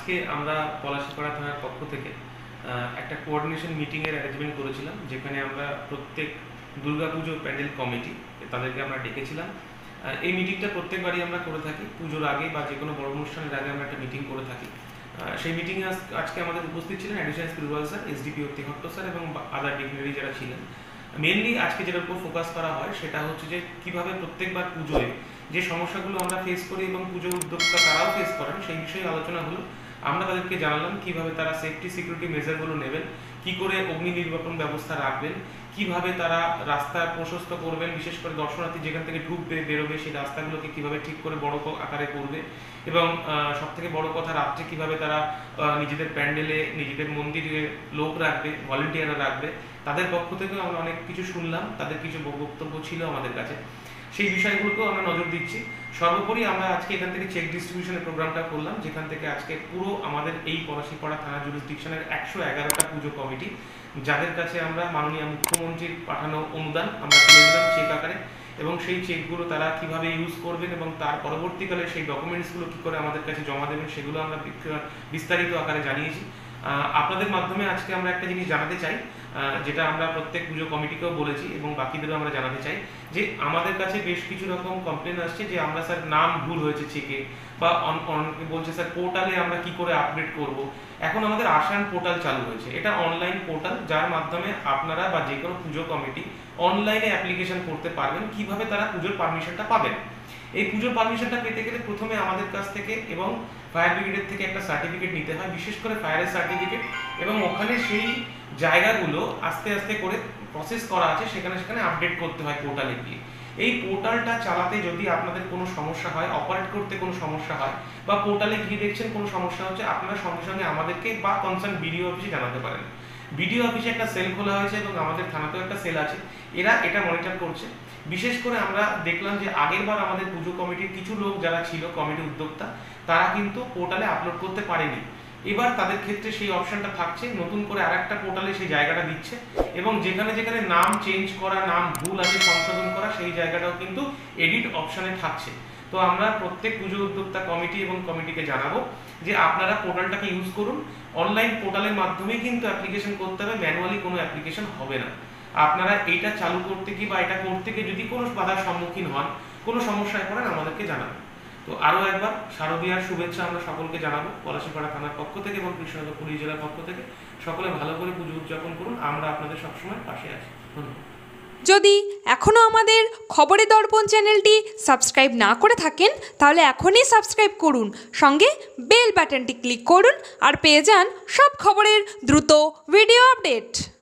আজকে আমরা পলাশীপাড়া থানার পক্ষ থেকে একটা কোঅর্ডিনেশন মিটিংয়ের অ্যারেঞ্জমেন্ট করেছিলাম, যেখানে আমরা প্রত্যেক দুর্গাপুজো প্যান্ডেল কমিটি তাদেরকে আমরা ডেকেছিলাম। এই মিটিংটা প্রত্যেকবারই আমরা করে থাকি, পুজোর আগে বা যে কোনো বড় অনুষ্ঠানের আগে আমরা একটা মিটিং করে থাকি। সেই মিটিংয়ে আজকে আমাদের উপস্থিত ছিলেন অ্যাডিশনাল প্রিন্সিপাল স্যার, এসডিপি অতিহট্ট স্যার এবং আদার ডিগনিটারি যারা ছিলেন। মেনলি আজকে যেটার উপর ফোকাস করা হয় সেটা হচ্ছে যে কীভাবে প্রত্যেকবার পুজোয় যে সমস্যাগুলো আমরা ফেস করি এবং পুজো উদ্যোক্তা তারাও ফেস করেন সেই বিষয়ে আলোচনা হলো। আমরা তাদেরকে জানালাম কিভাবে তারা সেফটি সিকিউরিটি মেজারগুলো নেবেন, কি করে অগ্নি নির্বাপন ব্যবস্থা রাখবেন, কিভাবে তারা রাস্তা প্রশস্ত করবেন, বিশেষ করে দর্শনার্থী যেখান থেকে ঢুকবে বেরোবে সেই রাস্তাগুলোকে কিভাবে ঠিক করে বড় আকারে করবে, এবং সব থেকে বড় কথা রাত্রে কিভাবে তারা নিজেদের প্যান্ডেলে নিজেদের মন্দিরে লোক রাখবে, ভলেন্টিয়াররা রাখবে। তাদের পক্ষ থেকেও আমরা অনেক কিছু শুনলাম, তাদের কিছু বক্তব্য ছিল আমাদের কাছে, সেই বিষয়গুলোকেও আমরা নজর দিচ্ছি। সর্বোপরি আমরা আজকে এখান থেকে চেক ডিস্ট্রিবিউশনের প্রোগ্রামটা করলাম, যেখান থেকে আজকে পুরো আমাদের এই পলাশীপাড়া থানা জুরিসডিকশনের 111টা পুজো কমিটি, যাদের কাছে আমরা মাননীয় মুখ্যমন্ত্রীর পাঠানো অনুদান আমরা তুলে দিলাম চেক আকারে, এবং সেই চেকগুলো তারা কিভাবে ইউজ করবেন এবং তার পরবর্তীকালে সেই ডকুমেন্টসগুলো কী করে আমাদের কাছে জমা দেবেন সেগুলো আমরা বিস্তারিত আকারে জানিয়েছি। আপনাদের মাধ্যমে আজকে আমরা একটা জিনিস জানাতে চাই, যেটা আমরা প্রত্যেক পুজো কমিটিকেও বলেছি এবং বাকিদেরও আমরা জানাতে চাই, যে আমাদের কাছে বেশ কিছু রকম কমপ্লেন আসছে যে আমরা স্যার নাম ভুল হয়েছে চেকে, বা অনেকে বলছে স্যার পোর্টালে আমরা কি করে আপডেট করব। এখন আমাদের আসান পোর্টাল চালু হয়েছে, এটা অনলাইন পোর্টাল, যার মাধ্যমে আপনারা বা যে কোনো পুজো কমিটি অনলাইনে অ্যাপ্লিকেশন করতে পারবেন কিভাবে তারা পুজোর পারমিশনটা পাবেন। এই পুজোর পারমিশনটা পেতে গেলে প্রথমে আমাদের কাছ থেকে এবং ফায়ার ব্রিগেডের থেকে একটা সার্টিফিকেট নিতে হয়, বিশেষ করে ফায়ারের সার্টিফিকেট, এবং ওখানে সেই জায়গাগুলো আস্তে আস্তে করে প্রসেস করা আছে, সেখানে আপডেট করতে হয় পোর্টালে গিয়ে। এই পোর্টালটা চালাতে যদি আপনাদের কোনো সমস্যা হয়, অপারেট করতে কোনো সমস্যা হয়, বা পোর্টালে গিয়ে দেখছেন কোনো সমস্যা হচ্ছে, আপনারা সঙ্গে সঙ্গে আমাদেরকে বা কনসার্ন বিডিও অফিসে জানাতে পারেন। বিডিও অফিসে একটা সেল খোলা হয়েছে এবং আমাদের থানাতেও একটা সেল আছে, এরা এটা মনিটর করছে। বিশেষ করে আমরা দেখলাম যে আগের বার আমাদের পুজো কমিটির কিছু লোক যারা ছিল কমিটি উদ্যোক্তা, তারা কিন্তু পোর্টালে আপলোড করতে পারেনি। এবার তাদের ক্ষেত্রে সেই অপশনটা থাকছে, নতুন করে আরেকটা পোর্টালে সেই জায়গাটা দিচ্ছে, এবং যেখানে যেখানে নাম চেঞ্জ করা, নাম ভুল আছে সংশোধন করা, সেই জায়গাটাও কিন্তু এডিট অপশনে থাকছে। তো আমরা প্রত্যেক পুজো উদ্যোক্তা কমিটি এবং কমিটিকে জানাবো যে আপনারা পোর্টালটাকে ইউজ করুন। অনলাইন পোর্টালের মাধ্যমেই কিন্তু অ্যাপ্লিকেশন করতে হবে, ম্যানুয়ালি কোনো অ্যাপ্লিকেশন হবে না। আপনারা এইটা চালু করতে গিয়ে বা এটা করতে গিয়ে যদি কোনো বাধার সম্মুখীন হন, কোনো সমস্যায় পড়েন, আমাদেরকে জানাবেন। তো আরও একবার শারদীয়ার শুভেচ্ছা আমরা সকলকে জানাবো পলাশীপাড়া থানার পক্ষ থেকে এবং কৃষ্ণনগর পুলিশ জেলার পক্ষ থেকে। সকলে ভালো করে পুজো উদযাপন করুন, আমরা আপনাদের সবসময় পাশে আছি। ধন্যবাদ। যদি এখনও আমাদের খবরের দর্পণ চ্যানেলটি সাবস্ক্রাইব না করে থাকেন, তাহলে এখনই সাবস্ক্রাইব করুন, সঙ্গে বেল বাটনটি ক্লিক করুন আর পেয়ে যান সব খবরের দ্রুত ভিডিও আপডেট।